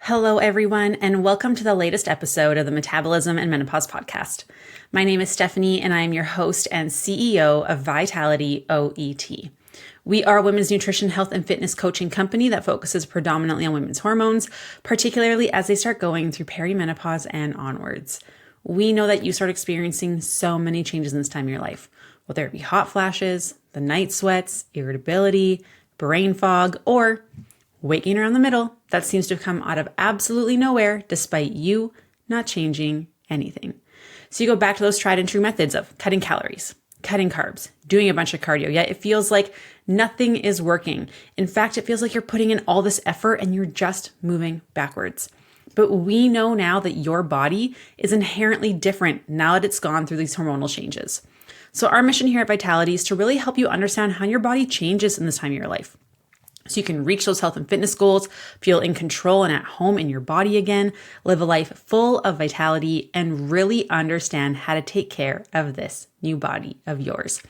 Hello, everyone, and welcome to the latest episode of the Metabolism and Menopause podcast. My name is Stephanie, and I am your host and CEO of Vitality OET. We are a women's nutrition, health, and fitness coaching company that focuses predominantly on women's hormones, particularly as they start going through perimenopause and onwards. We know that you start experiencing so many changes in this time of your life, whether it be hot flashes, the night sweats, irritability, brain fog, or waking around the middle that seems to have come out of absolutely nowhere despite you not changing anything. So you go back to those tried and true methods of cutting calories, cutting carbs, doing a bunch of cardio, yet it feels like nothing is working. In fact, it feels like you're putting in all this effort and you're just moving backwards. But we know now that your body is inherently different now that it's gone through these hormonal changes. So our mission here at Vitality is to really help you understand how your body changes in this time of your life, so you can reach those health and fitness goals, feel in control and at home in your body again, live a life full of vitality, and really understand how to take care of this new body of yours.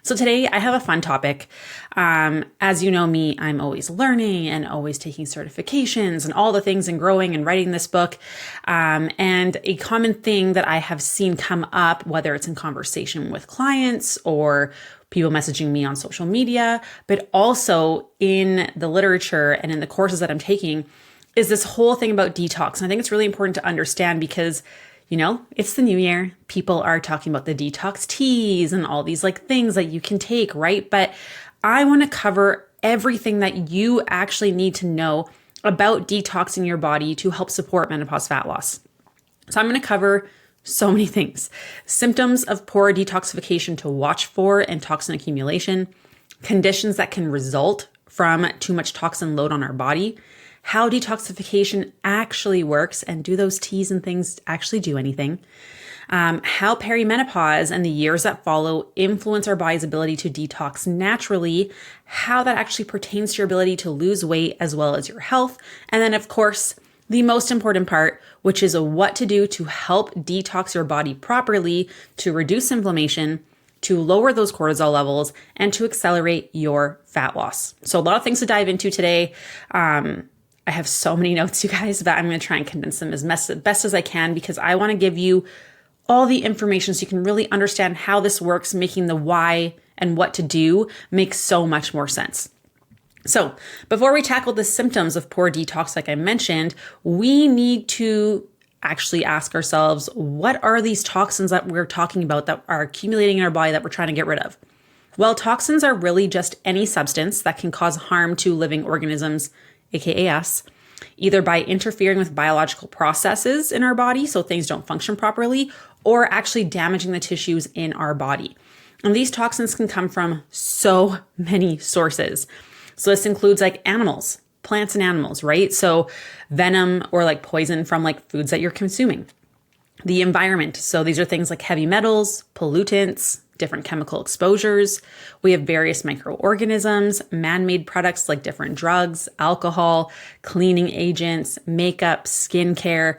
So today I have a fun topic. As you know me, I'm always learning and always taking certifications and all the things and growing and writing this book. And a common thing that I have seen come up, whether it's in conversation with clients or people messaging me on social media, but also in the literature and in the courses that I'm taking, is this whole thing about detox. And I think it's really important to understand because, you know, it's the new year. People are talking about the detox teas and all these things that you can take, right? But I want to cover everything that you actually need to know about detoxing your body to help support menopause fat loss. So I'm going to cover so many things. Symptoms of poor detoxification to watch for and toxin accumulation, conditions that can result from too much toxin load on our body, how detoxification actually works, and do those teas and things actually do anything, how perimenopause and the years that follow influence our body's ability to detox naturally, how that actually pertains to your ability to lose weight as well as your health, and then of course, the most important part, which is what to do to help detox your body properly, to reduce inflammation, to lower those cortisol levels, and to accelerate your fat loss. So a lot of things to dive into today. I have so many notes, you guys, that I'm going to try and condense them as best as I can because I want to give you all the information so you can really understand how this works, making the why and what to do make so much more sense. So before we tackle the symptoms of poor detox, like I mentioned, we need to actually ask ourselves, what are these toxins that we're talking about that are accumulating in our body that we're trying to get rid of? Well, toxins are really just any substance that can cause harm to living organisms, aka us, either by interfering with biological processes in our body so things don't function properly, or actually damaging the tissues in our body. And these toxins can come from so many sources. So this includes animals, plants and animals, right? So venom or poison from foods that you're consuming. The environment. So these are things like heavy metals, pollutants, different chemical exposures. We have various microorganisms, man-made products like different drugs, alcohol, cleaning agents, makeup, skincare,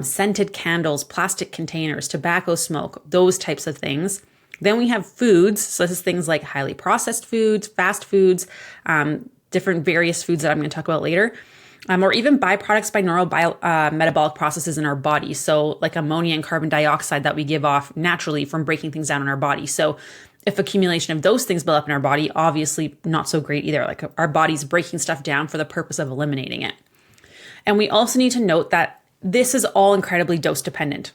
scented candles, plastic containers, tobacco smoke, those types of things. Then we have foods. So this is things like highly processed foods, fast foods, different various foods that I'm going to talk about later, or even byproducts by normal metabolic processes in our body. So like ammonia and carbon dioxide that we give off naturally from breaking things down in our body. So if accumulation of those things build up in our body, obviously not so great either. Our body's breaking stuff down for the purpose of eliminating it. And we also need to note that this is all incredibly dose dependent.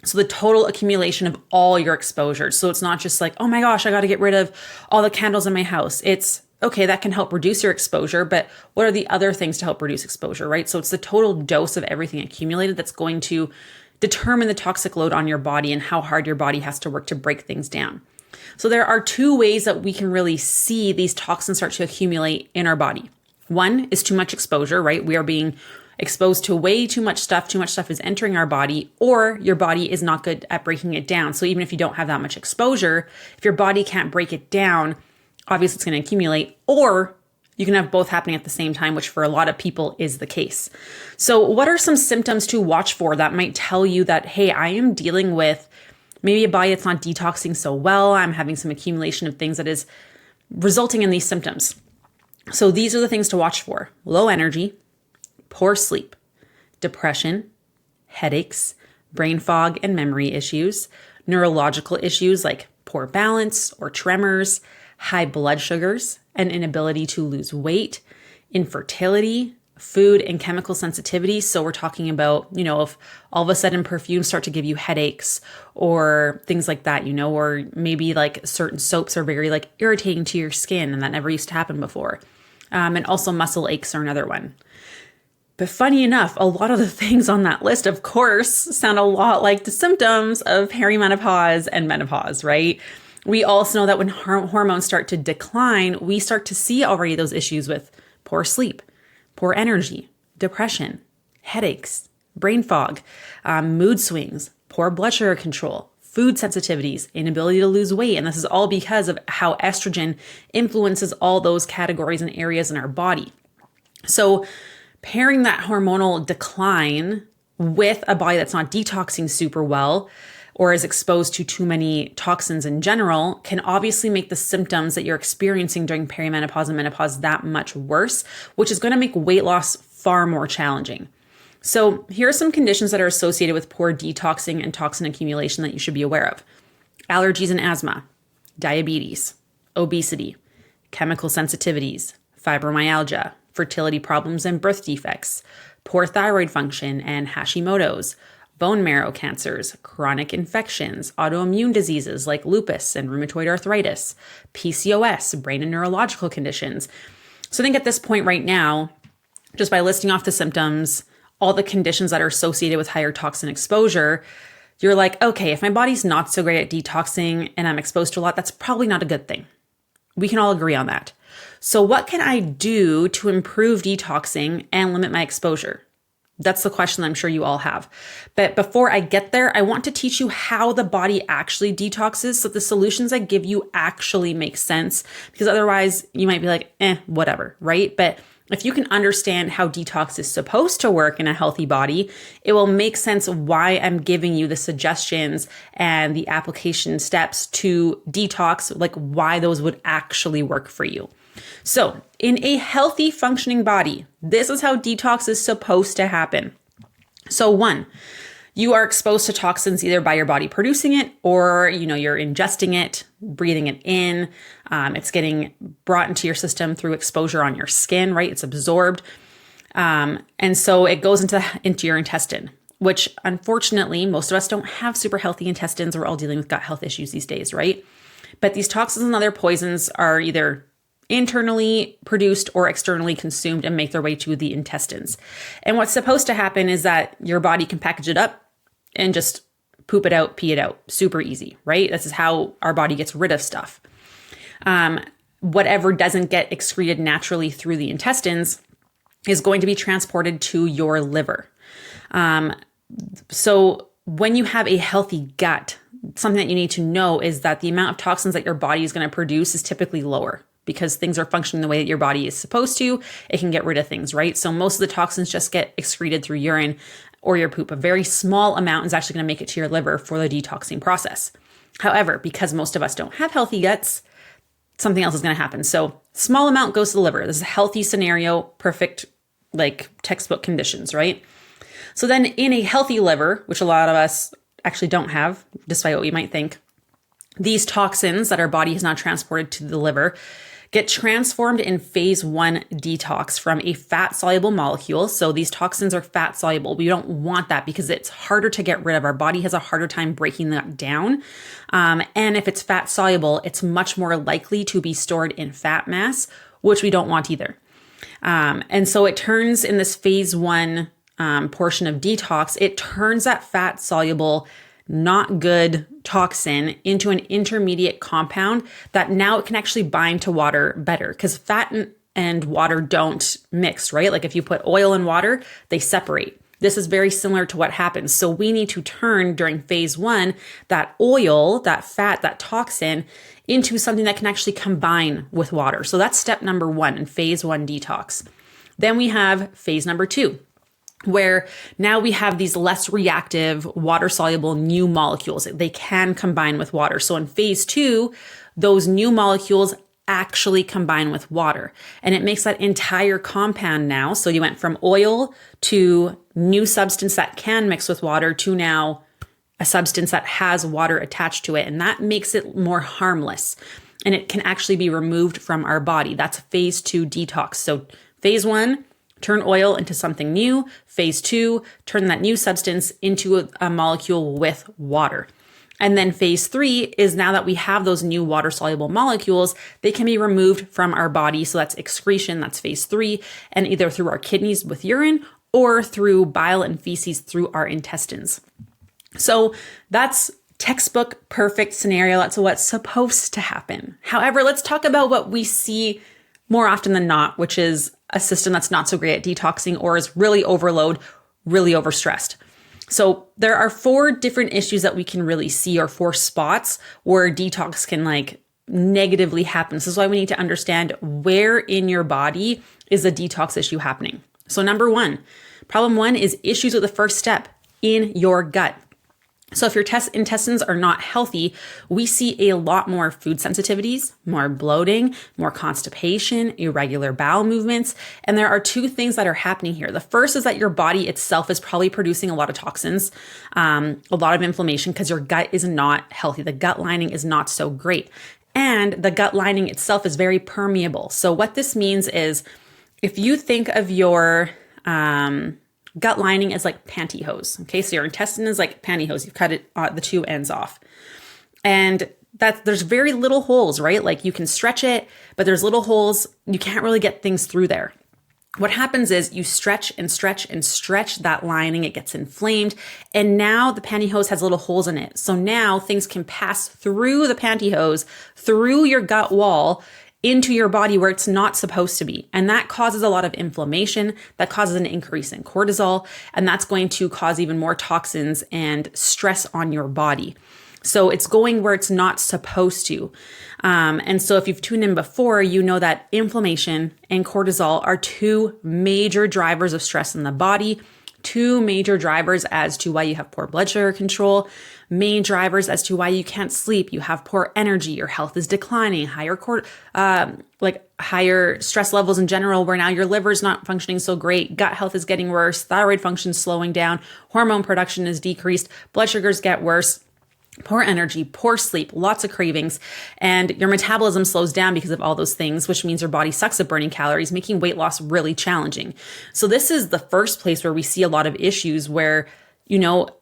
So the total accumulation of all your exposures. So it's not just oh my gosh, I got to get rid of all the candles in my house. It's okay, that can help reduce your exposure, but what are the other things to help reduce exposure, right? So it's the total dose of everything accumulated that's going to determine the toxic load on your body and how hard your body has to work to break things down. So there are two ways that we can really see these toxins start to accumulate in our body. One is too much exposure, right? We are being exposed to way too much stuff is entering our body, or your body is not good at breaking it down. So even if you don't have that much exposure, if your body can't break it down, obviously it's going to accumulate, or you can have both happening at the same time, which for a lot of people is the case. So what are some symptoms to watch for that might tell you that, hey, I am dealing with maybe a body that's not detoxing so well. I'm having some accumulation of things that is resulting in these symptoms. So these are the things to watch for: low energy, poor sleep, depression, headaches, brain fog and memory issues, neurological issues like poor balance or tremors, high blood sugars, an inability to lose weight, infertility, food and chemical sensitivity. So we're talking about, if all of a sudden perfumes start to give you headaches or things like that, or maybe like certain soaps are very like irritating to your skin and that never used to happen before. And also muscle aches are another one. But funny enough, a lot of the things on that list, of course, sound a lot like the symptoms of perimenopause and menopause, right? We also know that when hormones start to decline, we start to see already those issues with poor sleep, poor energy, depression, headaches, brain fog, mood swings, poor blood sugar control, food sensitivities, inability to lose weight. And this is all because of how estrogen influences all those categories and areas in our body. So pairing that hormonal decline with a body that's not detoxing super well or is exposed to too many toxins in general can obviously make the symptoms that you're experiencing during perimenopause and menopause that much worse, which is going to make weight loss far more challenging. So here are some conditions that are associated with poor detoxing and toxin accumulation that you should be aware of. Allergies and asthma, diabetes, obesity, chemical sensitivities, fibromyalgia, fertility problems and birth defects, poor thyroid function and Hashimoto's, bone marrow cancers, chronic infections, autoimmune diseases like lupus and rheumatoid arthritis, PCOS, brain and neurological conditions. So I think at this point right now, just by listing off the symptoms, all the conditions that are associated with higher toxin exposure, you're like, okay, if my body's not so great at detoxing and I'm exposed to a lot, that's probably not a good thing. We can all agree on that. So what can I do to improve detoxing and limit my exposure? That's the question I'm sure you all have. But before I get there, I want to teach you how the body actually detoxes so the solutions I give you actually make sense, because otherwise you might be like, whatever, right? But if you can understand how detox is supposed to work in a healthy body, it will make sense why I'm giving you the suggestions and the application steps to detox, like why those would actually work for you. So in a healthy functioning body, this is how detox is supposed to happen. So 1, you are exposed to toxins either by your body producing it or, you're ingesting it, breathing it in. It's getting brought into your system through exposure on your skin, right? It's absorbed. And so it goes into your intestine, which unfortunately, most of us don't have super healthy intestines. We're all dealing with gut health issues these days, right? But these toxins and other poisons are either internally produced or externally consumed and make their way to the intestines. And what's supposed to happen is that your body can package it up and just poop it out, pee it out. Super easy, right? This is how our body gets rid of stuff. Whatever doesn't get excreted naturally through the intestines is going to be transported to your liver. So when you have a healthy gut, something that you need to know is that the amount of toxins that your body is going to produce is typically lower, because things are functioning the way that your body is supposed to. It can get rid of things, right? So most of the toxins just get excreted through urine or your poop. A very small amount is actually going to make it to your liver for the detoxing process. However, because most of us don't have healthy guts, something else is going to happen. So small amount goes to the liver. This is a healthy scenario, perfect, like textbook conditions, right? So then in a healthy liver, which a lot of us actually don't have, despite what we might think, these toxins that our body has not transported to the liver get transformed in phase 1 detox from a fat-soluble molecule. So these toxins are fat-soluble. We don't want that because it's harder to get rid of. Our body has a harder time breaking that down. And if it's fat-soluble, it's much more likely to be stored in fat mass, which we don't want either. And so it turns in this phase 1 portion of detox, it turns that fat-soluble not good toxin into an intermediate compound that now it can actually bind to water better, because fat and water don't mix, right? Like if you put oil in water, they separate. This is very similar to what happens. So we need to turn during phase 1, that oil, that fat, that toxin into something that can actually combine with water. So that's step number 1 in phase 1 detox. Then we have phase number 2. Where now we have these less reactive, water-soluble new molecules. They can combine with water. So in phase 2, those new molecules actually combine with water. And it makes that entire compound now. So you went from oil to new substance that can mix with water to now a substance that has water attached to it. And that makes it more harmless. And it can actually be removed from our body. That's phase 2 detox. So phase 1, turn oil into something new. Phase 2, turn that new substance into a molecule with water. And then phase 3 is now that we have those new water soluble molecules, they can be removed from our body. So that's excretion, that's phase 3, and either through our kidneys with urine or through bile and feces through our intestines. So that's textbook perfect scenario. That's what's supposed to happen. However, let's talk about what we see more often than not, which is a system that's not so great at detoxing or is really overload, really overstressed. So there are 4 different issues that we can really see, or 4 spots where detox can negatively happen. This is why we need to understand where in your body is a detox issue happening. So number 1, problem 1 is issues with the first step in your gut. So if your intestines are not healthy, we see a lot more food sensitivities, more bloating, more constipation, irregular bowel movements. And there are 2 things that are happening here. The first is that your body itself is probably producing a lot of toxins, a lot of inflammation because your gut is not healthy. The gut lining is not so great. And the gut lining itself is very permeable. So what this means is if you think of your gut lining is like pantyhose. Okay, so your intestine is like pantyhose. You've cut it the 2 ends off, and there's very little holes, right? Like you can stretch it, but there's little holes. You can't really get things through there. What happens is you stretch and stretch and stretch that lining. It gets inflamed, and now the pantyhose has little holes in it. So now things can pass through the pantyhose, through your gut wall, into your body where it's not supposed to be. And that causes a lot of inflammation, that causes an increase in cortisol, and that's going to cause even more toxins and stress on your body. So it's going where it's not supposed to. And so if you've tuned in before, you know that inflammation and cortisol are 2 major drivers of stress in the body, 2 major drivers as to why you have poor blood sugar control, main drivers as to why you can't sleep, you have poor energy, your health is declining, higher stress levels in general, where now your liver is not functioning so great, gut health is getting worse, thyroid function is slowing down, hormone production is decreased, blood sugars get worse, poor energy, poor sleep, lots of cravings, and your metabolism slows down because of all those things, which means your body sucks at burning calories, making weight loss really challenging. So this is the first place where we see a lot of issues where,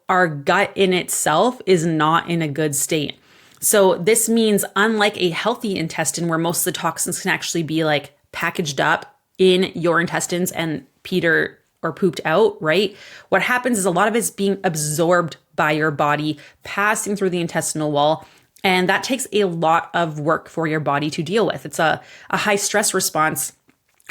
our gut in itself is not in a good state. So this means unlike a healthy intestine where most of the toxins can actually be packaged up in your intestines and peed or pooped out, right? What happens is a lot of it's being absorbed by your body, passing through the intestinal wall. And that takes a lot of work for your body to deal with. It's a high stress response.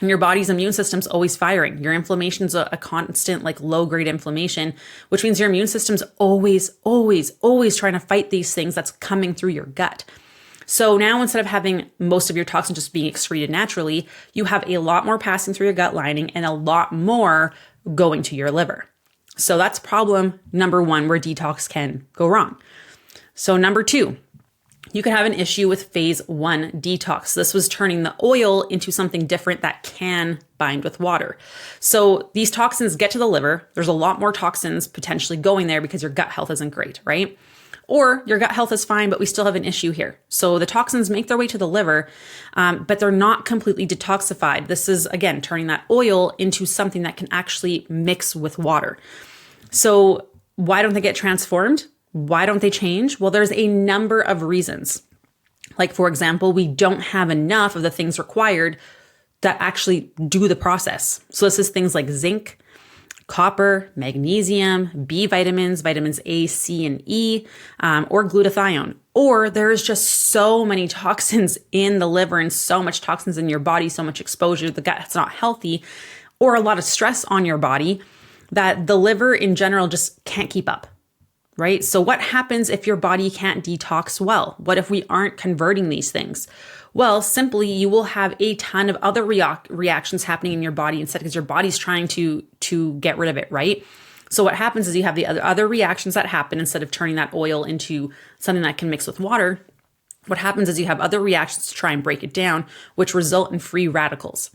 And your body's immune system's always firing. Your inflammation's a constant, low-grade inflammation, which means your immune system's always trying to fight these things that's coming through your gut. So now instead of having most of your toxin just being excreted naturally, you have a lot more passing through your gut lining and a lot more going to your liver. So that's problem number 1 where detox can go wrong. So number 2, you could have an issue with phase 1 detox. This was turning the oil into something different that can bind with water. So these toxins get to the liver. There's a lot more toxins potentially going there because your gut health isn't great, right? Or your gut health is fine, but we still have an issue here. So the toxins make their way to the liver, but they're not completely detoxified. This is, again, turning that oil into something that can actually mix with water. So why don't they get transformed? Why don't they change? Well, there's a number of reasons. For example, we don't have enough of the things required that actually do the process. So this is things like zinc, copper, magnesium, B vitamins, vitamins A, C, and E, or glutathione. Or there's just so many toxins in the liver and so much toxins in your body, so much exposure to the gut that's not healthy, or a lot of stress on your body that the liver in general just can't keep up. Right? So what happens if your body can't detox well? What if we aren't converting these things? Well, simply you will have a ton of other reactions happening in your body instead because your body's trying to get rid of it, right? So what happens is you have the other reactions that happen instead of turning that oil into something that can mix with water. what happens is you have other reactions to try and break it down, which result in free radicals.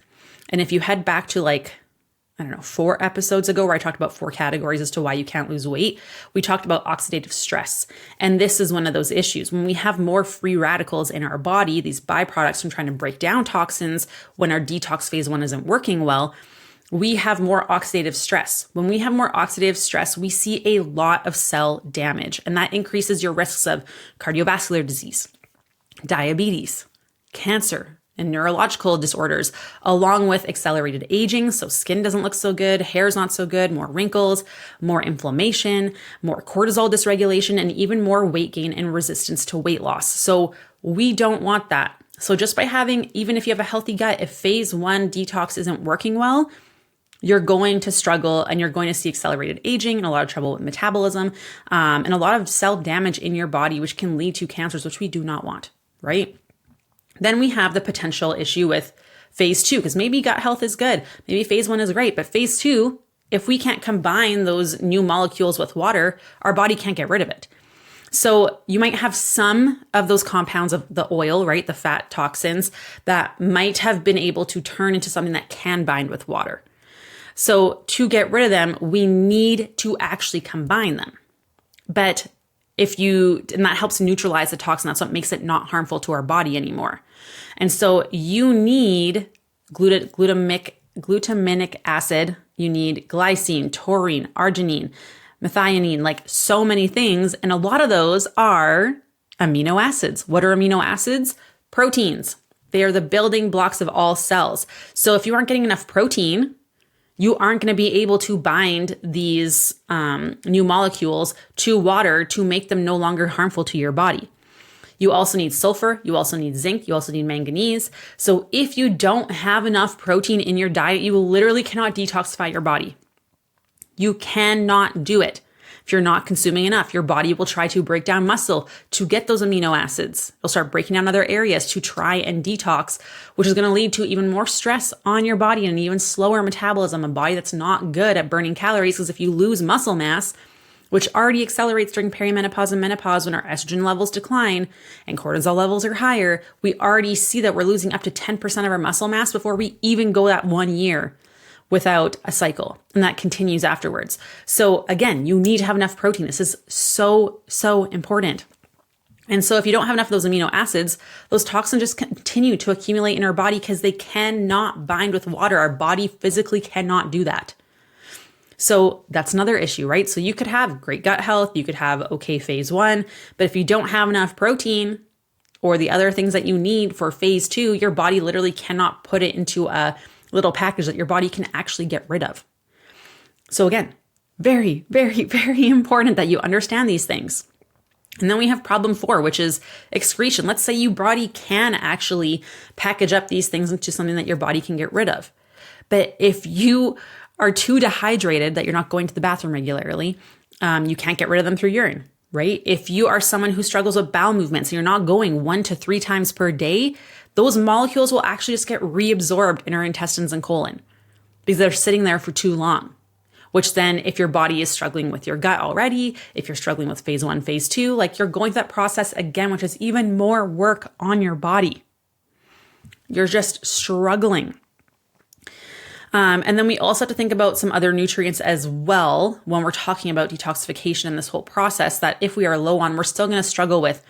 And if you head back to 4 episodes ago where I talked about 4 categories as to why you can't lose weight, we talked about oxidative stress. And this is one of those issues. When we have more free radicals in our body, these byproducts from trying to break down toxins, when our detox phase 1 isn't working well, we have more oxidative stress. When we have more oxidative stress, we see a lot of cell damage, and that increases your risks of cardiovascular disease, diabetes, cancer, and neurological disorders, along with accelerated aging. So skin doesn't look so good, hair's not so good, more wrinkles, more inflammation, more cortisol dysregulation, and even more weight gain and resistance to weight loss. So we don't want that. So just by having, even if you have a healthy gut, if phase 1 detox isn't working well, you're going to struggle and you're going to see accelerated aging and a lot of trouble with metabolism, and a lot of cell damage in your body, which can lead to cancers, which we do not want, right? Then we have the potential issue with phase 2, because maybe gut health is good. Maybe phase 1 is great, but phase 2, if we can't combine those new molecules with water, our body can't get rid of it. So you might have some of those compounds of the oil, right? The fat toxins that might have been able to turn into something that can bind with water. So to get rid of them, we need to actually combine them. And that helps neutralize the toxin. That's what makes it not harmful to our body anymore. And so you need glutamic acid, you need glycine, taurine, arginine, methionine, like so many things. And a lot of those are amino acids. What are amino acids? Proteins. They are the building blocks of all cells. So if you aren't getting enough protein, you aren't going to be able to bind these new molecules to water to make them no longer harmful to your body. You also need sulfur, you also need zinc, you also need manganese. So if you don't have enough protein in your diet, you literally cannot detoxify your body. You cannot do it. If you're not consuming enough, your body will try to break down muscle to get those amino acids. It'll start breaking down other areas to try and detox, which is going to lead to even more stress on your body and even slower metabolism, a body that's not good at burning calories. Because if you lose muscle mass, which already accelerates during perimenopause and menopause when our estrogen levels decline and cortisol levels are higher, we already see that we're losing up to 10% of our muscle mass before we even go that 1 year without a cycle. And that continues afterwards. So again, you need to have enough protein. This is so, so important. And so if you don't have enough of those amino acids, those toxins just continue to accumulate in our body because they cannot bind with water. Our body physically cannot do that. So that's another issue, right? So you could have great gut health, you could have okay phase 1, but if you don't have enough protein or the other things that you need for phase 2, your body literally cannot put it into a little package that your body can actually get rid of. So again, very, very, very important that you understand these things. And then we have problem 4, which is excretion. Let's say your body can actually package up these things into something that your body can get rid of. But if you are too dehydrated that you're not going to the bathroom regularly, you can't get rid of them through urine, right? If you are someone who struggles with bowel movements and you're not going 1 to 3 times per day, those molecules will actually just get reabsorbed in our intestines and colon because they're sitting there for too long. Which then, if your body is struggling with your gut already, if you're struggling with phase 1, phase 2, like you're going through that process again, which is even more work on your body. You're just struggling. And then we also have to think about some other nutrients as well when we're talking about detoxification and this whole process, that if we are low on, we're still going to struggle with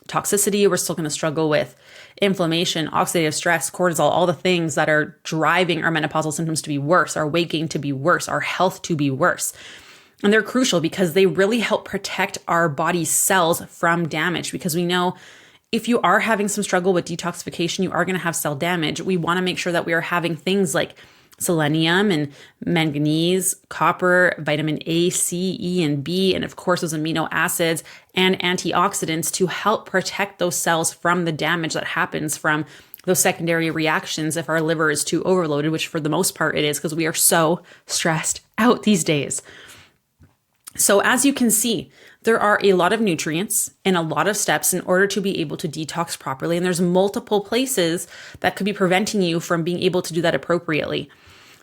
toxicity. We're still going to struggle with inflammation, oxidative stress, cortisol, all the things that are driving our menopausal symptoms to be worse, our weight gain to be worse, our health to be worse. And they're crucial because they really help protect our body's cells from damage, because we know if you are having some struggle with detoxification, you are going to have cell damage. We want to make sure that we are having things like selenium and manganese, copper, vitamin A, C, E, and B, and of course those amino acids and antioxidants to help protect those cells from the damage that happens from those secondary reactions if our liver is too overloaded, which for the most part it is because we are so stressed out these days. So as you can see, there are a lot of nutrients and a lot of steps in order to be able to detox properly. And there's multiple places that could be preventing you from being able to do that appropriately.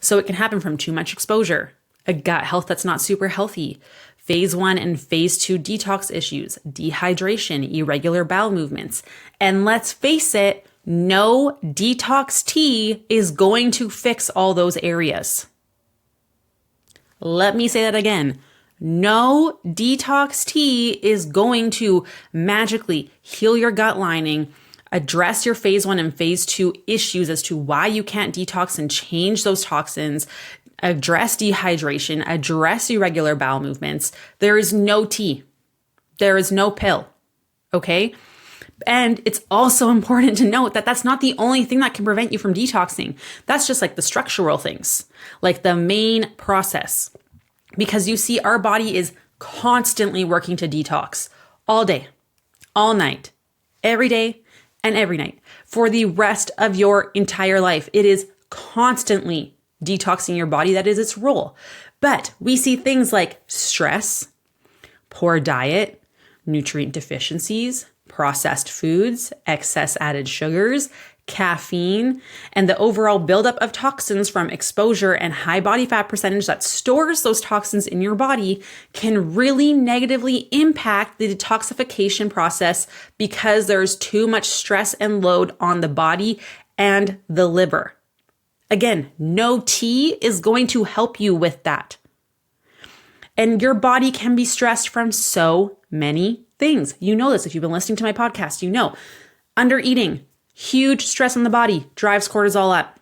So it can happen from too much exposure, a gut health that's not super healthy, phase 1 and phase 2 detox issues, dehydration, irregular bowel movements. And let's face it, no detox tea is going to fix all those areas. Let me say that again. No detox tea is going to magically heal your gut lining, address your phase 1 and phase 2 issues as to why you can't detox and change those toxins, address dehydration, address irregular bowel movements. There is no tea. There is no pill. Okay? And it's also important to note that that's not the only thing that can prevent you from detoxing. That's just like the structural things, like the main process. Because you see, our body is constantly working to detox all day, all night, every day, and every night for the rest of your entire life. It is constantly detoxing your body. That is its role. But we see things like stress, poor diet, nutrient deficiencies, processed foods, excess added sugars, caffeine, and the overall buildup of toxins from exposure and high body fat percentage that stores those toxins in your body can really negatively impact the detoxification process because there's too much stress and load on the body and the liver. Again, no tea is going to help you with that. And your body can be stressed from so many things. You know this if you've been listening to my podcast, you know. Under eating, huge stress on the body, drives cortisol up.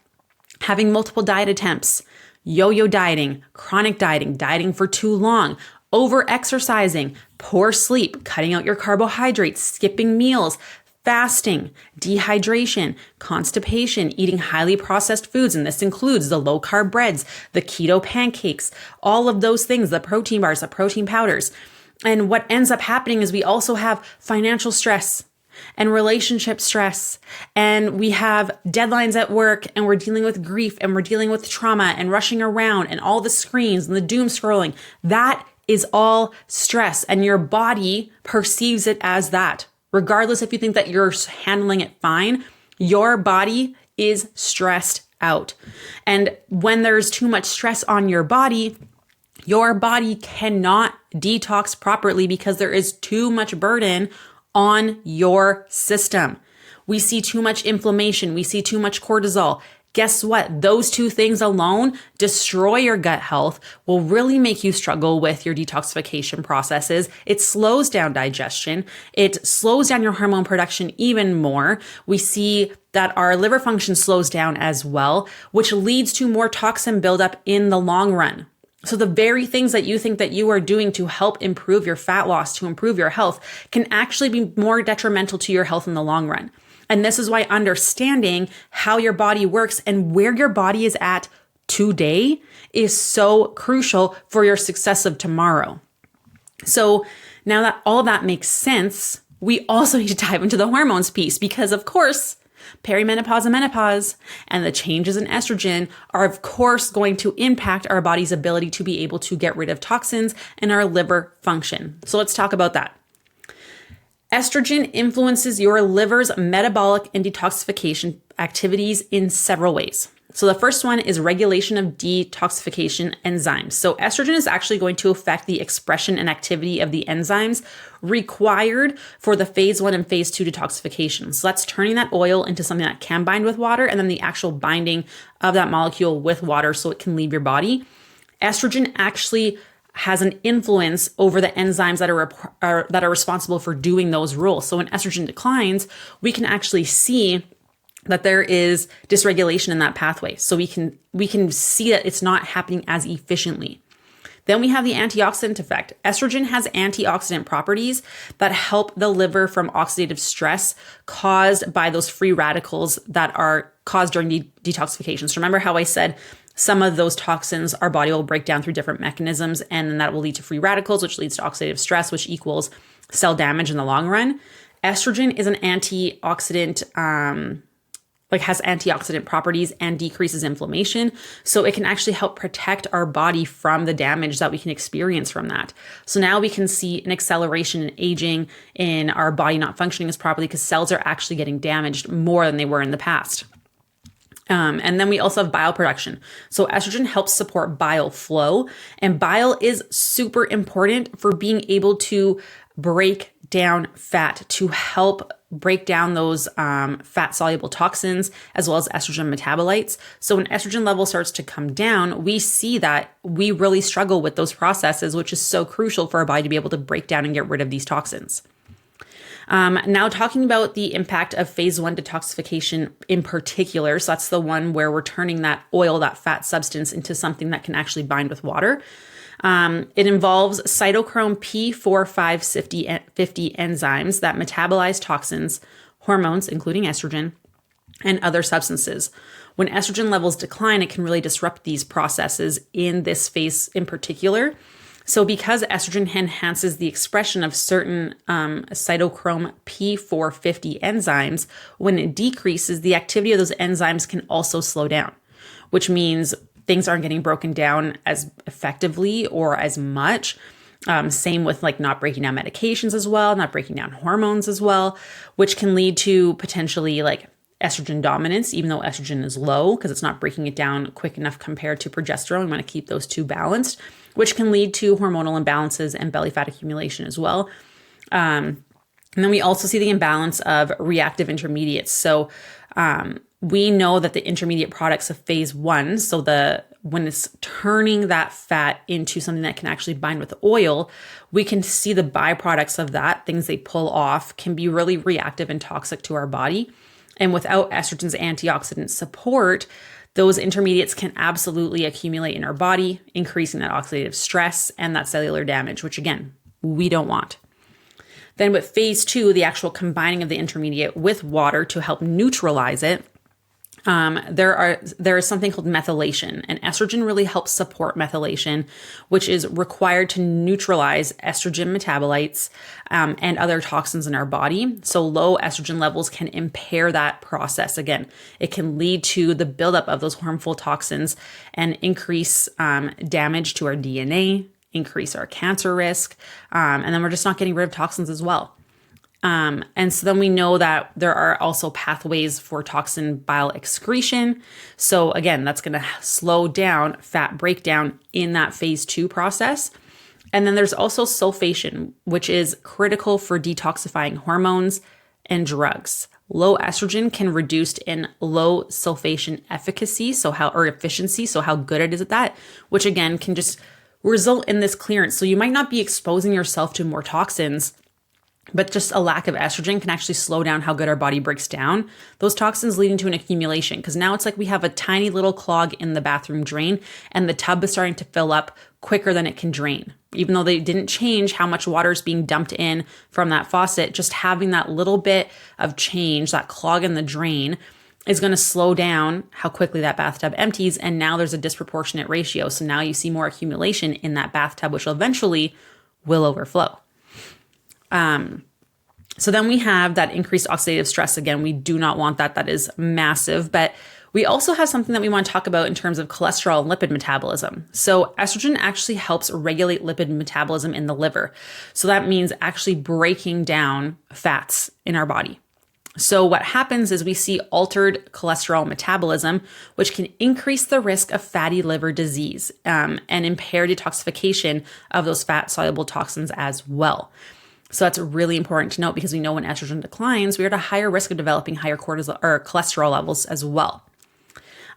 Having multiple diet attempts, yo-yo dieting, chronic dieting, dieting for too long, over-exercising, poor sleep, cutting out your carbohydrates, skipping meals, fasting, dehydration, constipation, eating highly processed foods, and this includes the low-carb breads, the keto pancakes, all of those things, the protein bars, the protein powders. And what ends up happening is we also have financial stress and relationship stress, and we have deadlines at work, and we're dealing with grief, and we're dealing with trauma and rushing around and all the screens and the doom scrolling. That is all stress, and your body perceives it as that. Regardless if you think that you're handling it fine, your body is stressed out. And when there's too much stress on your body cannot detox properly because there is too much burden on your system. We see too much inflammation. We see too much cortisol. Guess what? Those two things alone destroy your gut health, will really make you struggle with your detoxification processes. It slows down digestion. It slows down your hormone production even more. We see that our liver function slows down as well, which leads to more toxin buildup in the long run. So the very things that you think that you are doing to help improve your fat loss, to improve your health, can actually be more detrimental to your health in the long run. And this is why understanding how your body works and where your body is at today is so crucial for your success of tomorrow. So now that all of that makes sense, we also need to dive into the hormones piece because, of course, perimenopause and menopause and the changes in estrogen are, of course, going to impact our body's ability to be able to get rid of toxins and our liver function. So let's talk about that. Estrogen influences your liver's metabolic and detoxification activities in several ways. So the first one is regulation of detoxification enzymes. So estrogen is actually going to affect the expression and activity of the enzymes required for the phase 1 and phase 2 detoxification. So that's turning that oil into something that can bind with water and then the actual binding of that molecule with water so it can leave your body. Estrogen actually has an influence over the enzymes that are responsible for doing those roles. So when estrogen declines, we can actually see that there is dysregulation in that pathway. So we can see that it's not happening as efficiently. Then we have the antioxidant effect. Estrogen has antioxidant properties that help the liver from oxidative stress caused by those free radicals that are caused during detoxification. So remember how I said some of those toxins our body will break down through different mechanisms, and then that will lead to free radicals, which leads to oxidative stress, which equals cell damage in the long run. Estrogen is an antioxidant, has antioxidant properties and decreases inflammation. So it can actually help protect our body from the damage that we can experience from that. So now we can see an acceleration in aging, in our body not functioning as properly because cells are actually getting damaged more than they were in the past. And then we also have bile production. So estrogen helps support bile flow, and bile is super important for being able to break down fat, to help break down those fat soluble toxins as well as estrogen metabolites. So when estrogen level starts to come down, we see that we really struggle with those processes, which is so crucial for our body to be able to break down and get rid of these toxins. Now talking about the impact of phase 1 detoxification in particular. So that's the one where we're turning that oil, that fat substance, into something that can actually bind with water. It involves cytochrome P4,5,50 enzymes that metabolize toxins, hormones, including estrogen, and other substances. When estrogen levels decline, it can really disrupt these processes in this phase in particular. So because estrogen enhances the expression of certain cytochrome P450 enzymes, when it decreases, the activity of those enzymes can also slow down, which means things aren't getting broken down as effectively or as much. Same with like not breaking down medications as well, not breaking down hormones as well, which can lead to potentially like estrogen dominance, even though estrogen is low because it's not breaking it down quick enough compared to progesterone. We want to keep those two balanced, which can lead to hormonal imbalances and belly fat accumulation as well. And then we also see the imbalance of reactive intermediates. So we know that the intermediate products of phase 1, so when it's turning that fat into something that can actually bind with oil, we can see the byproducts of that, things they pull off, can be really reactive and toxic to our body. And without estrogen's antioxidant support, those intermediates can absolutely accumulate in our body, increasing that oxidative stress and that cellular damage, which again, we don't want. Then with phase 2, the actual combining of the intermediate with water to help neutralize it, there is something called methylation, and estrogen really helps support methylation, which is required to neutralize estrogen metabolites and other toxins in our body. So low estrogen levels can impair that process. Again, it can lead to the buildup of those harmful toxins and increase damage to our DNA, increase our cancer risk, and then we're just not getting rid of toxins as well. And so then we know that there are also pathways for toxin bile excretion. So again, that's going to slow down fat breakdown in that phase 2 process. And then there's also sulfation, which is critical for detoxifying hormones and drugs. Low estrogen can reduce in low sulfation efficacy, efficiency, so how good it is at that, which again can just result in this clearance. So you might not be exposing yourself to more toxins, but just a lack of estrogen can actually slow down how good our body breaks down those toxins, leading to an accumulation. Because now it's like we have a tiny little clog in the bathroom drain and the tub is starting to fill up quicker than it can drain. Even though they didn't change how much water is being dumped in from that faucet, just having that little bit of change, that clog in the drain, is going to slow down how quickly that bathtub empties. And now there's a disproportionate ratio. So now you see more accumulation in that bathtub, which eventually will overflow. So then we have that increased oxidative stress. Again, we do not want that. That is massive. But we also have something that we want to talk about in terms of cholesterol and lipid metabolism. So estrogen actually helps regulate lipid metabolism in the liver. So that means actually breaking down fats in our body. So what happens is we see altered cholesterol metabolism, which can increase the risk of fatty liver disease and impair detoxification of those fat-soluble toxins as well. So that's really important to note because we know when estrogen declines, we are at a higher risk of developing higher cortisol or cholesterol levels as well.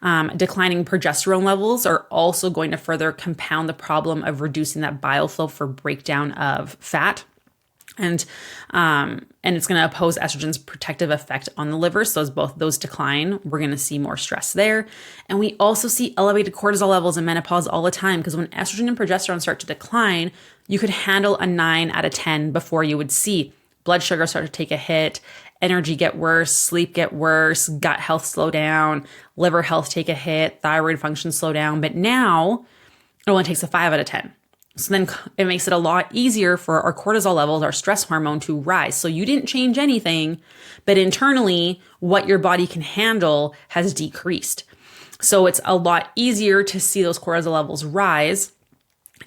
Declining progesterone levels are also going to further compound the problem of reducing that bile flow for breakdown of fat. And it's going to oppose estrogen's protective effect on the liver. So as both those decline, we're going to see more stress there. And we also see elevated cortisol levels in menopause all the time because when estrogen and progesterone start to decline, you could handle a 9 out of 10 before you would see blood sugar start to take a hit, energy get worse, sleep get worse, gut health slow down, liver health take a hit, thyroid function slow down. But now it only takes a 5 out of 10. So then it makes it a lot easier for our cortisol levels, our stress hormone, to rise. So you didn't change anything, but internally, what your body can handle has decreased. So it's a lot easier to see those cortisol levels rise.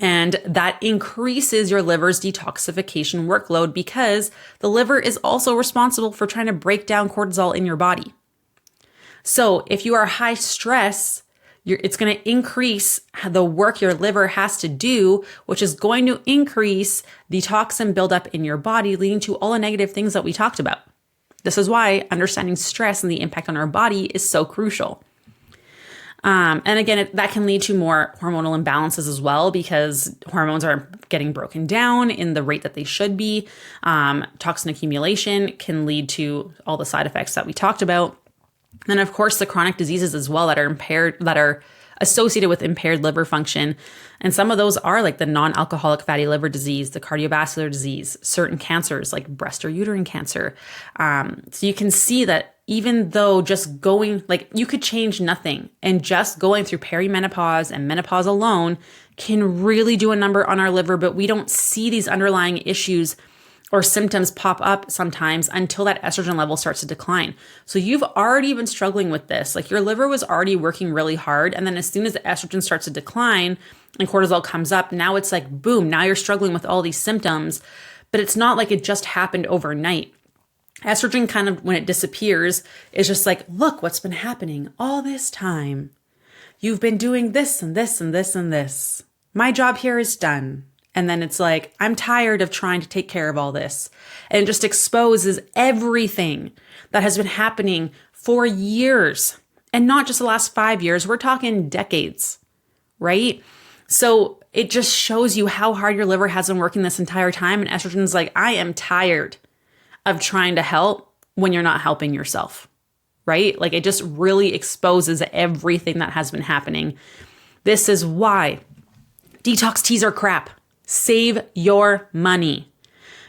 And that increases your liver's detoxification workload because the liver is also responsible for trying to break down cortisol in your body. So if you are high stress, it's going to increase the work your liver has to do, which is going to increase the toxin buildup in your body, leading to all the negative things that we talked about. This is why understanding stress and the impact on our body is so crucial. And again, that can lead to more hormonal imbalances as well, because hormones are getting broken down in the rate that they should be. Toxin accumulation can lead to all the side effects that we talked about. And of course, the chronic diseases as well that are associated with impaired liver function. And some of those are like the non-alcoholic fatty liver disease, the cardiovascular disease, certain cancers like breast or uterine cancer. So you can see that even though just going, like you could change nothing, and just going through perimenopause and menopause alone can really do a number on our liver, but we don't see these underlying issues or symptoms pop up sometimes until that estrogen level starts to decline. So you've already been struggling with this. Like your liver was already working really hard. And then as soon as the estrogen starts to decline and cortisol comes up, now it's like, boom, now you're struggling with all these symptoms, but it's not like it just happened overnight. Estrogen kind of, when it disappears, is just like, look what's been happening all this time. You've been doing this and this and this and this. My job here is done. And then it's like, I'm tired of trying to take care of all this. And it just exposes everything that has been happening for years. And not just the last 5 years, we're talking decades, right? So it just shows you how hard your liver has been working this entire time. And estrogen's like, I am tired of trying to help when you're not helping yourself, right? Like it just really exposes everything that has been happening. This is why detox teas are crap. Save your money,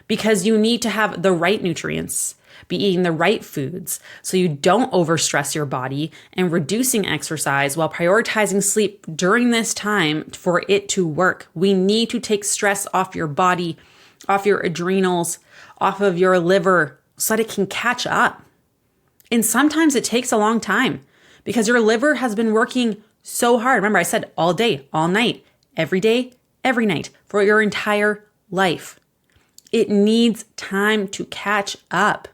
because you need to have the right nutrients, be eating the right foods so you don't overstress your body, and reducing exercise while prioritizing sleep during this time for it to work. We need to take stress off your body, off your adrenals, off of your liver so that it can catch up. And sometimes it takes a long time because your liver has been working so hard. Remember, I said all day, all night, every day, every night for your entire life. It needs time to catch up.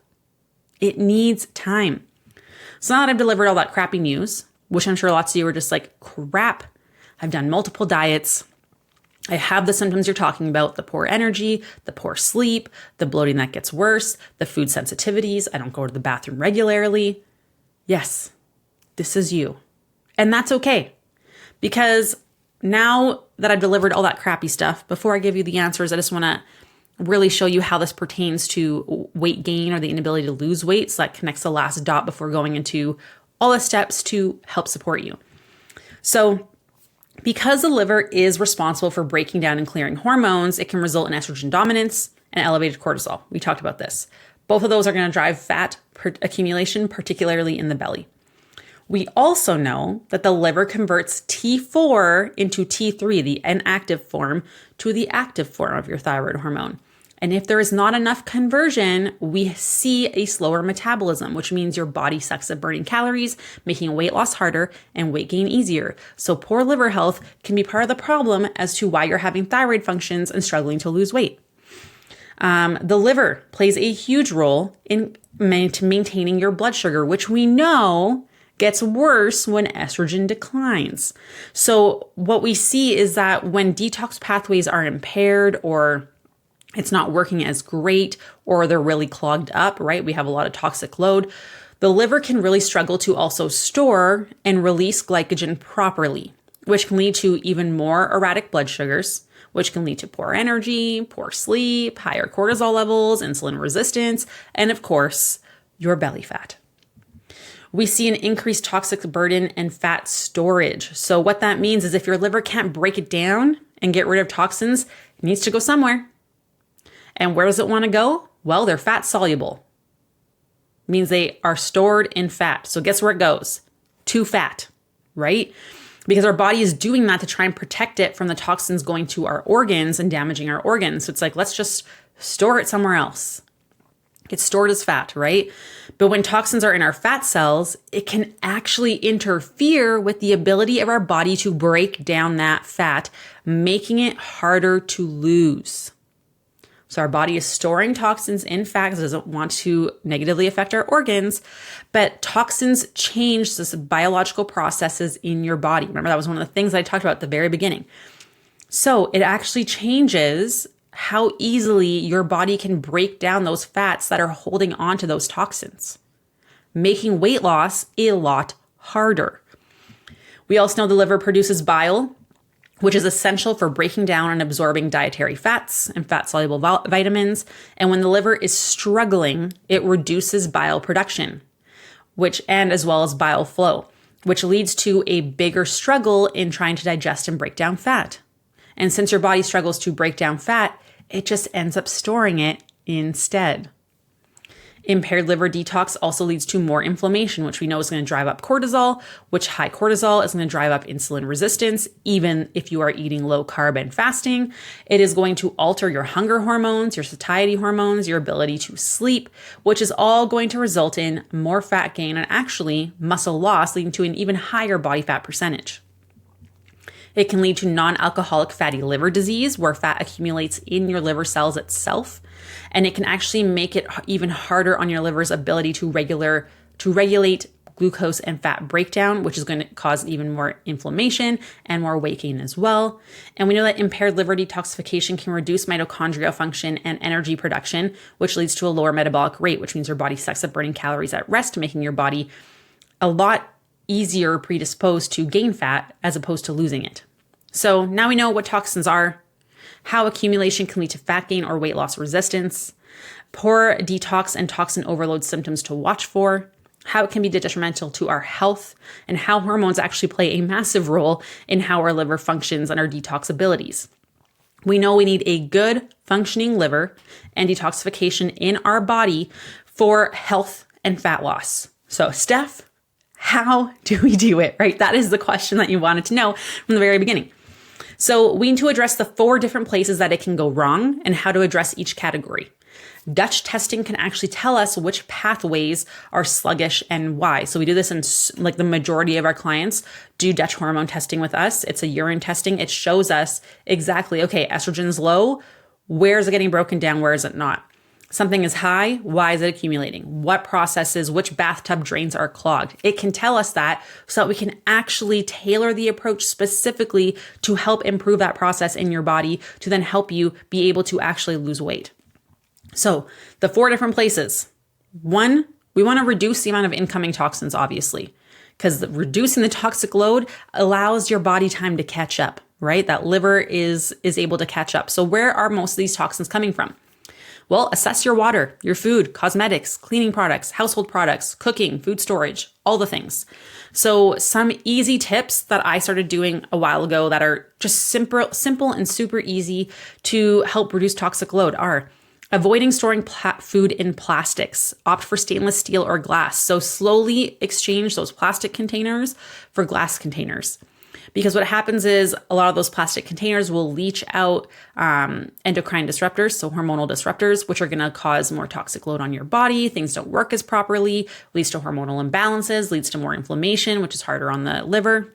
It needs time. So now that I've delivered all that crappy news, which I'm sure lots of you are just like, crap, I've done multiple diets. I have the symptoms you're talking about, the poor energy, the poor sleep, the bloating that gets worse, the food sensitivities. I don't go to the bathroom regularly. Yes, this is you. And that's okay, because now that I've delivered all that crappy stuff, before I give you the answers, I just want to really show you how this pertains to weight gain or the inability to lose weight. So that connects the last dot before going into all the steps to help support you. So because the liver is responsible for breaking down and clearing hormones, it can result in estrogen dominance and elevated cortisol. We talked about this. Both of those are going to drive fat accumulation, particularly in the belly. We also know that the liver converts T4 into T3, the inactive form, to the active form of your thyroid hormone. And if there is not enough conversion, we see a slower metabolism, which means your body sucks at burning calories, making weight loss harder and weight gain easier. So poor liver health can be part of the problem as to why you're having thyroid functions and struggling to lose weight. The liver plays a huge role in maintaining your blood sugar, which we know gets worse when estrogen declines. So what we see is that when detox pathways are impaired, or it's not working as great, or they're really clogged up, right? We have a lot of toxic load. The liver can really struggle to also store and release glycogen properly, which can lead to even more erratic blood sugars, which can lead to poor energy, poor sleep, higher cortisol levels, insulin resistance, and of course, your belly fat. We see an increased toxic burden and fat storage. So what that means is if your liver can't break it down and get rid of toxins, it needs to go somewhere. And where does it want to go? Well, they're fat soluble. It means they are stored in fat. So guess where it goes? To fat, right? Because our body is doing that to try and protect it from the toxins going to our organs and damaging our organs. So it's like, let's just store it somewhere else. It's stored as fat, right? But when toxins are in our fat cells, it can actually interfere with the ability of our body to break down that fat, making it harder to lose. So our body is storing toxins in fat because it doesn't want to negatively affect our organs, but toxins change this biological processes in your body. Remember, that was one of the things I talked about at the very beginning. So it actually changes how easily your body can break down those fats that are holding on to those toxins, making weight loss a lot harder. We also know the liver produces bile, which is essential for breaking down and absorbing dietary fats and fat-soluble vitamins. And when the liver is struggling, it reduces bile production, and as well as bile flow, which leads to a bigger struggle in trying to digest and break down fat. And since your body struggles to break down fat, it just ends up storing it instead. Impaired liver detox also leads to more inflammation, which we know is going to drive up cortisol, which high cortisol is going to drive up insulin resistance. Even if you are eating low carb and fasting, it is going to alter your hunger hormones, your satiety hormones, your ability to sleep, which is all going to result in more fat gain and actually muscle loss, leading to an even higher body fat percentage. It can lead to non-alcoholic fatty liver disease, where fat accumulates in your liver cells itself. And it can actually make it even harder on your liver's ability to regulate glucose and fat breakdown, which is going to cause even more inflammation and more weight gain as well. And we know that impaired liver detoxification can reduce mitochondrial function and energy production, which leads to a lower metabolic rate, which means your body sucks up burning calories at rest, making your body a lot easier predisposed to gain fat as opposed to losing it. So now we know what toxins are, how accumulation can lead to fat gain or weight loss resistance, poor detox and toxin overload symptoms to watch for, how it can be detrimental to our health, and how hormones actually play a massive role in how our liver functions and our detox abilities. We know we need a good functioning liver and detoxification in our body for health and fat loss. So Steph, how do we do it, right? That is the question that you wanted to know from the very beginning. So we need to address the 4 different places that it can go wrong and how to address each category. Dutch testing can actually tell us which pathways are sluggish and why. So we do this in like the majority of our clients do Dutch hormone testing with us. It's a urine testing. It shows us exactly, okay, estrogen's low. Where is it getting broken down? Where is it not? Something is high. Why is it accumulating? What processes, which bathtub drains are clogged? It can tell us that so that we can actually tailor the approach specifically to help improve that process in your body to then help you be able to actually lose weight. So the 4 different places. 1, we want to reduce the amount of incoming toxins, obviously, because reducing the toxic load allows your body time to catch up, right? That liver is able to catch up. So where are most of these toxins coming from? Well, assess your water, your food, cosmetics, cleaning products, household products, cooking, food storage, all the things. So some easy tips that I started doing a while ago that are just simple and super easy to help reduce toxic load are avoiding storing food in plastics. Opt for stainless steel or glass. So slowly exchange those plastic containers for glass containers. Because what happens is a lot of those plastic containers will leach out endocrine disruptors, so hormonal disruptors, which are going to cause more toxic load on your body. Things don't work as properly, leads to hormonal imbalances, leads to more inflammation, which is harder on the liver.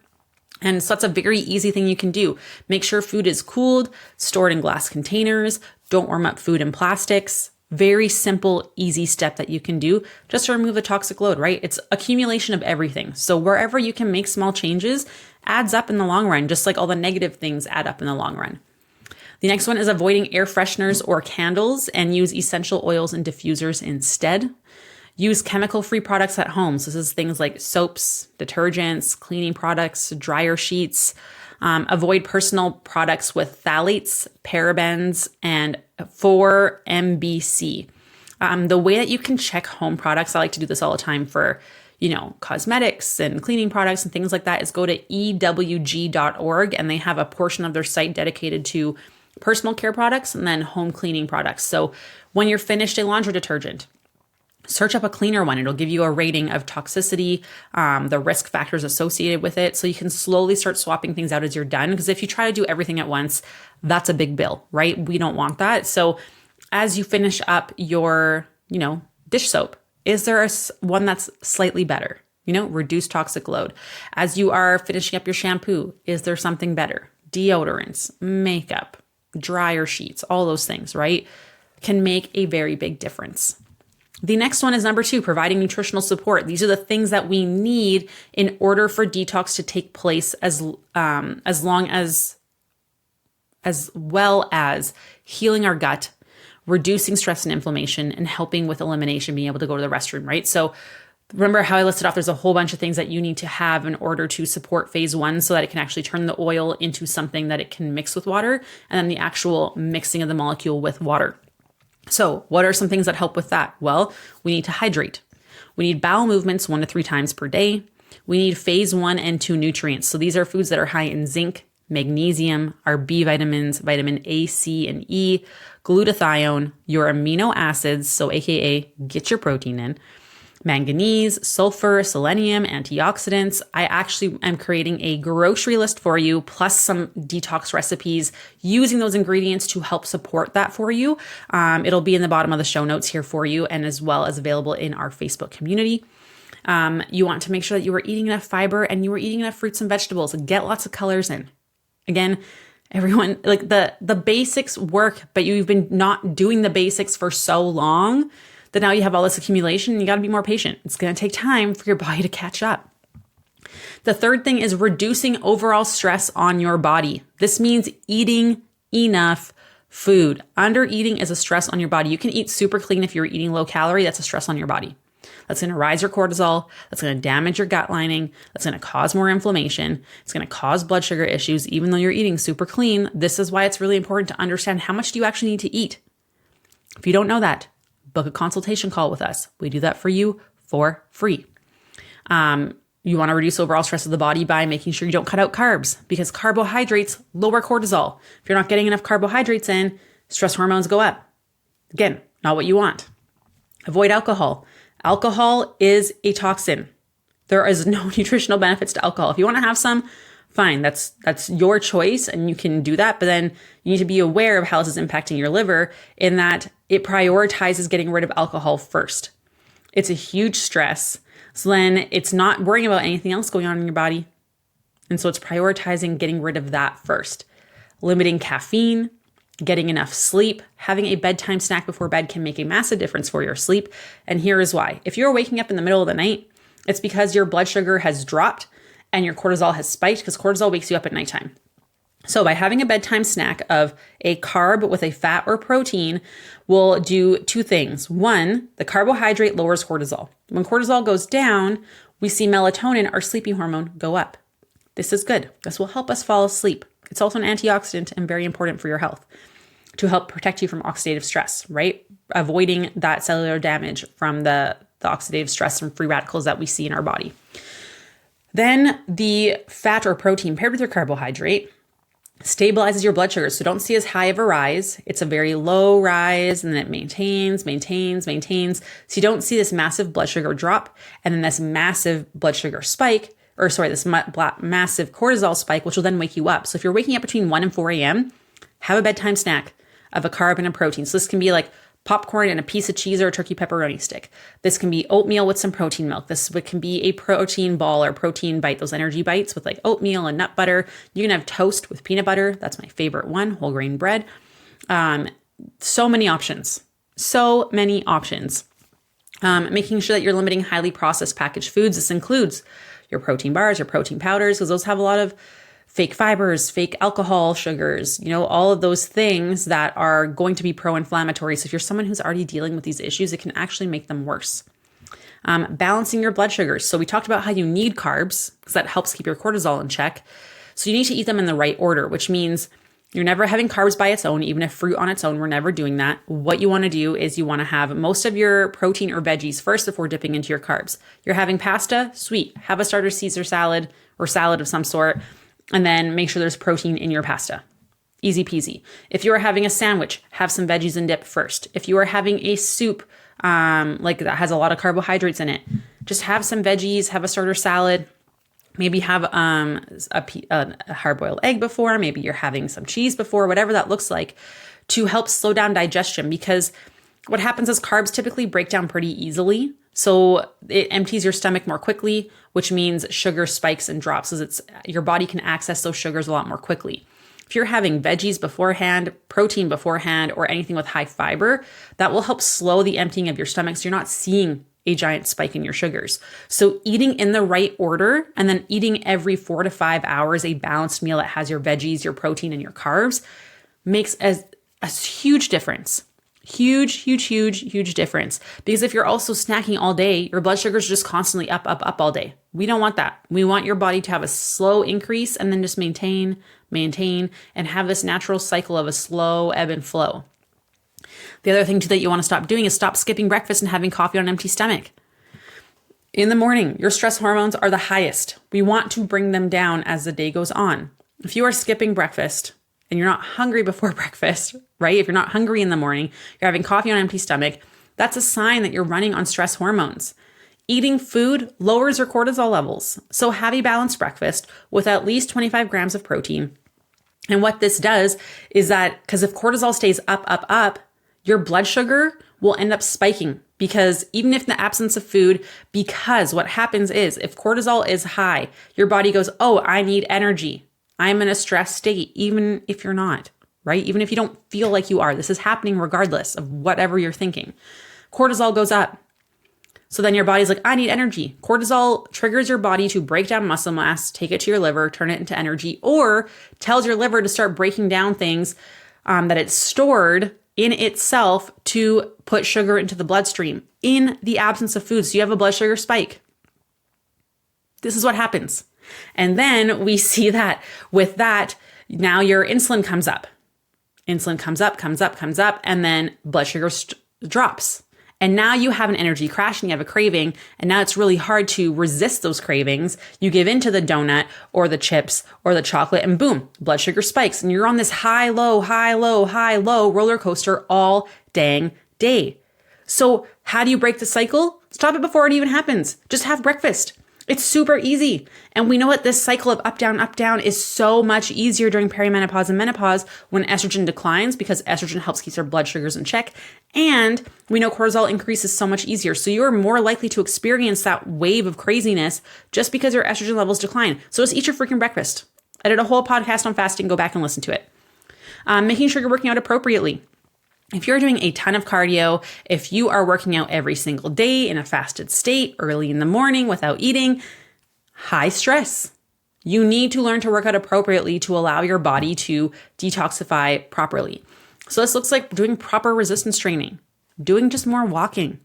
And so that's a very easy thing you can do. Make sure food is cooled, stored in glass containers. Don't warm up food in plastics. Very simple, easy step that you can do just to remove the toxic load, right? It's accumulation of everything. So wherever you can make small changes adds up in the long run, just like all the negative things add up in the long run. The next one is avoiding air fresheners or candles and use essential oils and diffusers instead. Use chemical-free products at home. So this is things like soaps, detergents, cleaning products, dryer sheets. Avoid personal products with phthalates, parabens, and 4-MBC. The way that you can check home products, I like to do this all the time for, cosmetics and cleaning products and things like that, is go to ewg.org, and they have a portion of their site dedicated to personal care products and then home cleaning products. So when you're finished a laundry detergent, search up a cleaner one. It'll give you a rating of toxicity, the risk factors associated with it. So you can slowly start swapping things out as you're done. Because if you try to do everything at once, that's a big bill, right? We don't want that. So as you finish up your, dish soap, is there one that's slightly better? Reduce toxic load. As you are finishing up your shampoo, is there something better? Deodorants, makeup, dryer sheets, all those things, right? can make a very big difference. The next one is number 2, providing nutritional support. These are the things that we need in order for detox to take place as well as healing our gut, reducing stress and inflammation, and helping with elimination, being able to go to the restroom, right? So remember how I listed off, there's a whole bunch of things that you need to have in order to support phase 1 so that it can actually turn the oil into something that it can mix with water, and then the actual mixing of the molecule with water. So what are some things that help with that? Well, we need to hydrate. We need bowel movements 1 to 3 times per day. We need phase 1 and 2 nutrients. So these are foods that are high in zinc, magnesium, our B vitamins, vitamin A, C, and E, glutathione, your amino acids, so AKA get your protein in, manganese, sulfur, selenium, antioxidants. I actually am creating a grocery list for you, plus some detox recipes using those ingredients to help support that for you. It'll be in the bottom of the show notes here for you, and as well as available in our Facebook community. You want to make sure that you are eating enough fiber and you are eating enough fruits and vegetables. Get lots of colors in. Again, everyone, like the basics work, but you've been not doing the basics for so long that now you have all this accumulation and you got to be more patient. It's going to take time for your body to catch up. The third thing is reducing overall stress on your body. This means eating enough food. Under eating is a stress on your body. You can eat super clean if you're eating low calorie. That's a stress on your body. That's going to rise your cortisol. That's going to damage your gut lining. That's going to cause more inflammation. It's going to cause blood sugar issues, even though you're eating super clean. This is why it's really important to understand how much do you actually need to eat. If you don't know that, book a consultation call with us. We do that for you for free. You want to reduce overall stress of the body by making sure you don't cut out carbs, because carbohydrates lower cortisol. If you're not getting enough carbohydrates in, stress hormones go up. Again, not what you want. Avoid alcohol. Alcohol is a toxin. There is no nutritional benefits to alcohol. If you want to have some, fine. That's your choice and you can do that. But then you need to be aware of how this is impacting your liver, in that it prioritizes getting rid of alcohol first. It's a huge stress. So then it's not worrying about anything else going on in your body. And so it's prioritizing getting rid of that first. Limiting caffeine, getting enough sleep, having a bedtime snack before bed can make a massive difference for your sleep. And here is why. If you're waking up in the middle of the night, it's because your blood sugar has dropped and your cortisol has spiked, because cortisol wakes you up at nighttime. So by having a bedtime snack of a carb with a fat or protein will do 2 things. 1, the carbohydrate lowers cortisol. When cortisol goes down, we see melatonin, our sleeping hormone, go up. This is good. This will help us fall asleep. It's also an antioxidant and very important for your health to help protect you from oxidative stress, right? Avoiding that cellular damage from the oxidative stress from free radicals that we see in our body. Then the fat or protein paired with your carbohydrate stabilizes your blood sugar. So don't see as high of a rise. It's a very low rise, and then it maintains. So you don't see this massive blood sugar drop and then this massive blood sugar spike, this massive cortisol spike, which will then wake you up. So if you're waking up between 1 and 4 a.m., have a bedtime snack of a carb and a protein. So this can be like popcorn and a piece of cheese or a turkey pepperoni stick. This can be oatmeal with some protein milk. This can be a protein ball or protein bite, those energy bites with like oatmeal and nut butter. You can have toast with peanut butter. That's my favorite one, whole grain bread. So many options. Making sure that you're limiting highly processed packaged foods. This includes your protein bars, your protein powders, because those have a lot of fake fibers, fake alcohol, sugars, all of those things that are going to be pro-inflammatory. So if you're someone who's already dealing with these issues, it can actually make them worse. Balancing your blood sugars. So we talked about how you need carbs because that helps keep your cortisol in check. So you need to eat them in the right order, which means you're never having carbs by its own, even if fruit on its own, we're never doing that. What you want to do is you want to have most of your protein or veggies first before dipping into your carbs. You're having pasta, sweet. Have a starter Caesar salad or salad of some sort, and then make sure there's protein in your pasta. Easy peasy. If you are having a sandwich, have some veggies and dip first. If you are having a soup, like that has a lot of carbohydrates in it, just have some veggies, have a starter salad, maybe have a hard-boiled egg before, maybe you're having some cheese before, whatever that looks like, to help slow down digestion. Because what happens is carbs typically break down pretty easily. So it empties your stomach more quickly, which means sugar spikes and drops, as your body can access those sugars a lot more quickly. If you're having veggies beforehand, protein beforehand, or anything with high fiber, that will help slow the emptying of your stomach so you're not seeing a giant spike in your sugars. So eating in the right order and then eating every 4 to 5 hours a balanced meal that has your veggies, your protein, and your carbs makes a huge difference. Huge difference. Because if you're also snacking all day, your blood sugar is just constantly up all day. We don't want that. We want your body to have a slow increase and then just maintain, and have this natural cycle of a slow ebb and flow. The other thing too that you want to stop doing is stop skipping breakfast and having coffee on an empty stomach. In the morning, your stress hormones are the highest. We want to bring them down as the day goes on. If you are skipping breakfast and you're not hungry before breakfast, right? If you're not hungry in the morning, you're having coffee on an empty stomach, that's a sign that you're running on stress hormones. Eating food lowers your cortisol levels. So have a balanced breakfast with at least 25 grams of protein. And what this does is that, because if cortisol stays up, your blood sugar will end up spiking, because even if in the absence of food, because what happens is if cortisol is high, your body goes, oh, I need energy. I'm in a stress state, even if you're not, right? Even if you don't feel like you are, this is happening regardless of whatever you're thinking. Cortisol goes up. So then your body's like, I need energy. Cortisol triggers your body to break down muscle mass, take it to your liver, turn it into energy, or tells your liver to start breaking down things that it's stored in itself to put sugar into the bloodstream in the absence of food. So you have a blood sugar spike. This is what happens. And then we see that with that, now your insulin comes up. Insulin comes up, and then blood sugar drops. And now you have an energy crash and you have a craving. And now it's really hard to resist those cravings. You give into the donut or the chips or the chocolate, and boom, blood sugar spikes. And you're on this high, low roller coaster all dang day. So how do you break the cycle? Stop it before it even happens. Just have breakfast. It's super easy. And we know what this cycle of up, down is so much easier during perimenopause and menopause when estrogen declines, because estrogen helps keep our blood sugars in check. And we know cortisol increases so much easier. So you're more likely to experience that wave of craziness just because your estrogen levels decline. So just eat your freaking breakfast. I did a whole podcast on fasting. Go back and listen to it. Making sure you're working out appropriately. If you're doing a ton of cardio, if you are working out every single day in a fasted state, early in the morning without eating, high stress. You need to learn to work out appropriately to allow your body to detoxify properly. So this looks like doing proper resistance training, doing just more walking.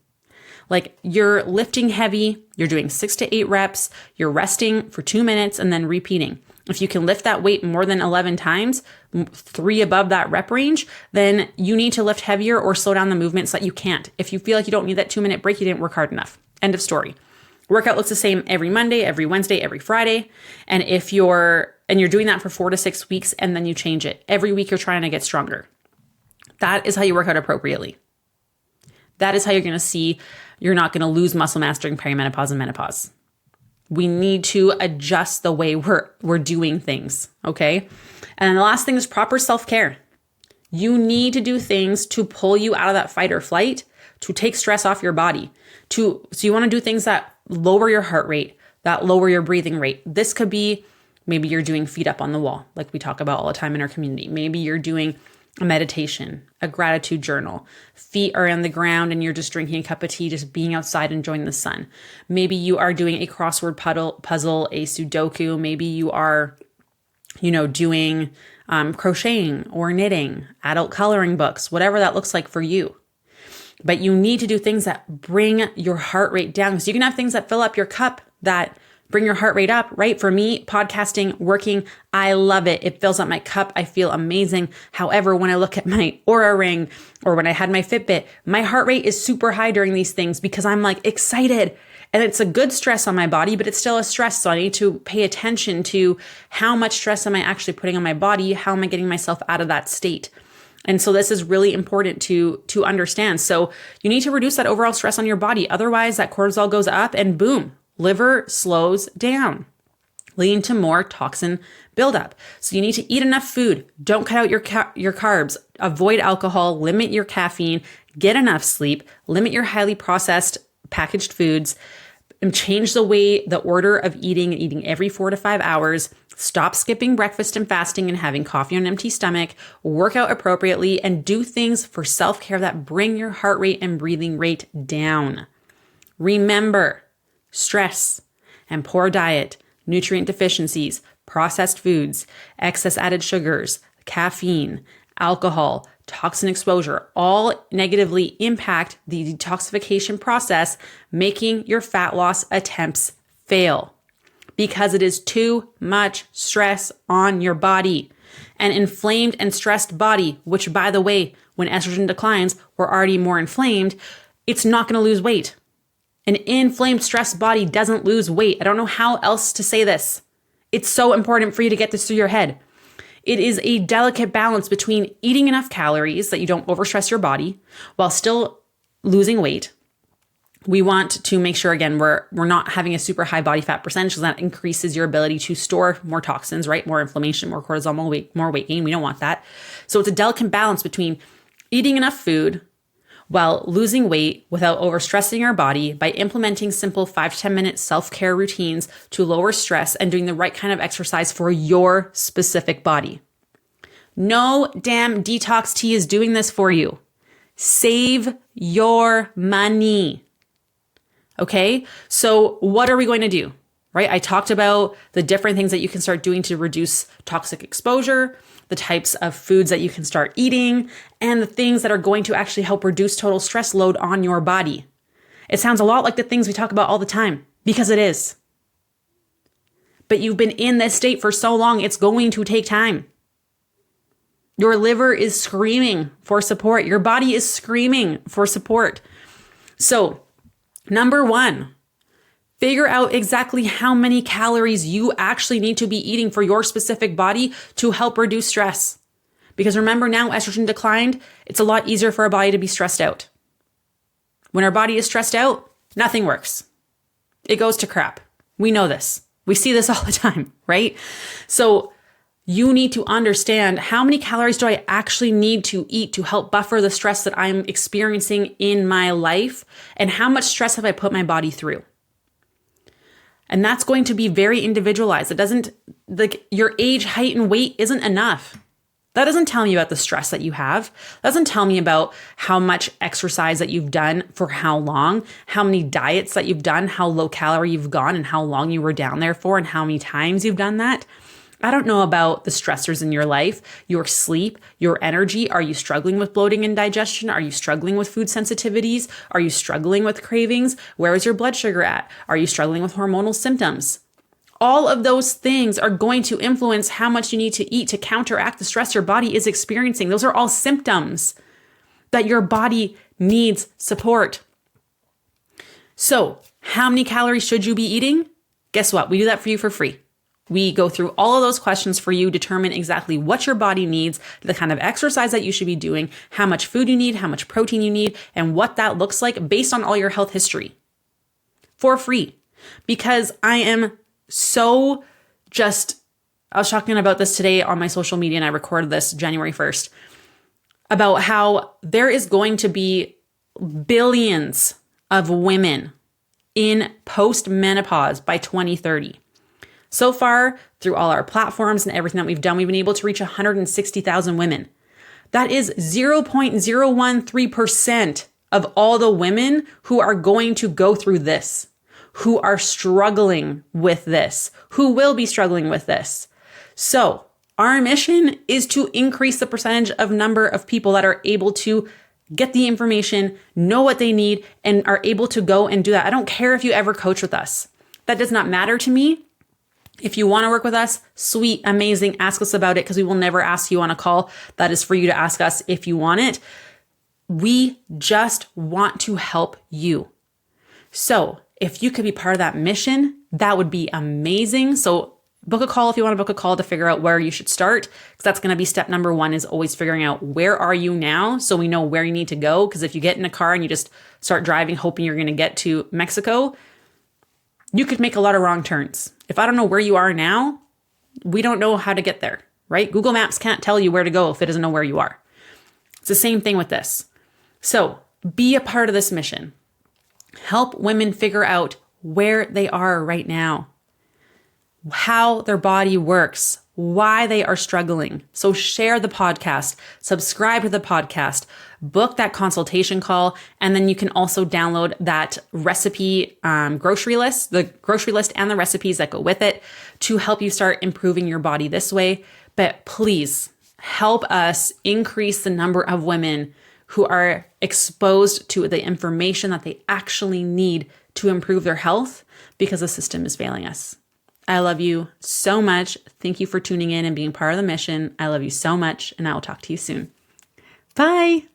Like you're lifting heavy, you're doing 6 to 8 reps, you're resting for 2 minutes and then repeating. If you can lift that weight more than 11 times, 3 above that rep range, then you need to lift heavier or slow down the movement so that you can't. If you feel like you don't need that 2-minute break, you didn't work hard enough. End of story. Workout looks the same every Monday, every Wednesday, every Friday. And if you're doing that for 4 to 6 weeks and then you change it, every week you're trying to get stronger. That is how you work out appropriately. That is how you're going to see you're not going to lose muscle mass during perimenopause and menopause. We need to adjust the way we're doing things, okay? And then the last thing is proper self-care. You need to do things to pull you out of that fight or flight, to take stress off your body. So you want to do things that lower your heart rate, that lower your breathing rate. This could be, maybe you're doing feet up on the wall, like we talk about all the time in our community. Maybe you're doing a meditation, a gratitude journal. Feet are on the ground and you're just drinking a cup of tea, just being outside, enjoying the sun. Maybe you are doing a crossword puzzle, a Sudoku. Maybe you are, doing crocheting or knitting, adult coloring books, whatever that looks like for you. But you need to do things that bring your heart rate down. So you can have things that fill up your cup that bring your heart rate up, right? For me, podcasting, working, I love it. It fills up my cup. I feel amazing. However, when I look at my Oura ring or when I had my Fitbit, my heart rate is super high during these things because I'm like excited. And it's a good stress on my body, but it's still a stress. So I need to pay attention to how much stress am I actually putting on my body? How am I getting myself out of that state? And so this is really important to understand. So you need to reduce that overall stress on your body. Otherwise, that cortisol goes up and boom, liver slows down, leading to more toxin buildup. So you need to eat enough food. Don't cut out your carbs. Avoid alcohol. Limit your caffeine. Get enough sleep. Limit your highly processed packaged foods. change the order of eating every 4 to 5 hours, stop skipping breakfast and fasting and having coffee on an empty stomach, work out appropriately, and do things for self-care that bring your heart rate and breathing rate down. Remember, stress and poor diet, nutrient deficiencies, processed foods, excess added sugars, caffeine, alcohol, toxin exposure, all negatively impact the detoxification process, making your fat loss attempts fail because it is too much stress on your body. An inflamed and stressed body, which by the way, when estrogen declines, we're already more inflamed, it's not going to lose weight. An inflamed, stressed body doesn't lose weight. I don't know how else to say this. It's so important for you to get this through your head. It is a delicate balance between eating enough calories that you don't overstress your body while still losing weight. We want to make sure, again, we're not having a super high body fat percentage because that increases your ability to store more toxins, right? More inflammation, more cortisol, more weight gain. We don't want that. So it's a delicate balance between eating enough food while losing weight without overstressing our body by implementing simple 5 to 10 minute self-care routines to lower stress and doing the right kind of exercise for your specific body. No damn detox tea is doing this for you. Save your money. Okay? So what are we going to do? Right? I talked about the different things that you can start doing to reduce toxic exposure, the types of foods that you can start eating, and the things that are going to actually help reduce total stress load on your body. It sounds a lot like the things we talk about all the time, because it is. But you've been in this state for so long, it's going to take time. Your liver is screaming for support. Your body is screaming for support. So, number 1, figure out exactly how many calories you actually need to be eating for your specific body to help reduce stress. Because remember now, estrogen declined, it's a lot easier for our body to be stressed out. When our body is stressed out, nothing works. It goes to crap. We know this. We see this all the time, right? So you need to understand how many calories do I actually need to eat to help buffer the stress that I'm experiencing in my life, and how much stress have I put my body through? And that's going to be very individualized. It doesn't, like, your age, height, and weight isn't enough. That doesn't tell me about the stress that you have. That doesn't tell me about how much exercise that you've done for how long, how many diets that you've done, how low calorie you've gone, and how long you were down there for, and how many times you've done that. I don't know about the stressors in your life, your sleep, your energy. Are you struggling with bloating and digestion? Are you struggling with food sensitivities? Are you struggling with cravings? Where is your blood sugar at? Are you struggling with hormonal symptoms? All of those things are going to influence how much you need to eat to counteract the stress your body is experiencing. Those are all symptoms that your body needs support. So, how many calories should you be eating? Guess what? We do that for you for free. We go through all of those questions for you, determine exactly what your body needs, the kind of exercise that you should be doing, how much food you need, how much protein you need, and what that looks like based on all your health history for free. Because I am so I was talking about this today on my social media, and I recorded this January 1st, about how there is going to be billions of women in post-menopause by 2030. So far, through all our platforms and everything that we've done, we've been able to reach 160,000 women. That is 0.013% of all the women who are going to go through this, who are struggling with this, who will be struggling with this. So our mission is to increase the percentage of number of people that are able to get the information, know what they need, and are able to go and do that. I don't care if you ever coach with us. That does not matter to me. If you want to work with us, sweet, amazing, ask us about it, because we will never ask you on a call. That is for you to ask us if you want it. We just want to help you. So if you could be part of that mission, that would be amazing. So book a call if you want to book a call to figure out where you should start, because that's going to be step number 1, is always figuring out where are you now, so we know where you need to go. Because if you get in a car and you just start driving hoping you're going to get to Mexico, you could make a lot of wrong turns. If I don't know where you are now, we don't know how to get there, right? Google Maps can't tell you where to go if it doesn't know where you are. It's the same thing with this. So be a part of this mission. Help women figure out where they are right now, how their body works, why they are struggling. So share the podcast, subscribe to the podcast, book that consultation call, and then you can also download that recipe grocery list, the grocery list and the recipes that go with it to help you start improving your body this way. But please help us increase the number of women who are exposed to the information that they actually need to improve their health because the system is failing us. I love you so much. Thank you for tuning in and being part of the mission. I love you so much, and I will talk to you soon. Bye.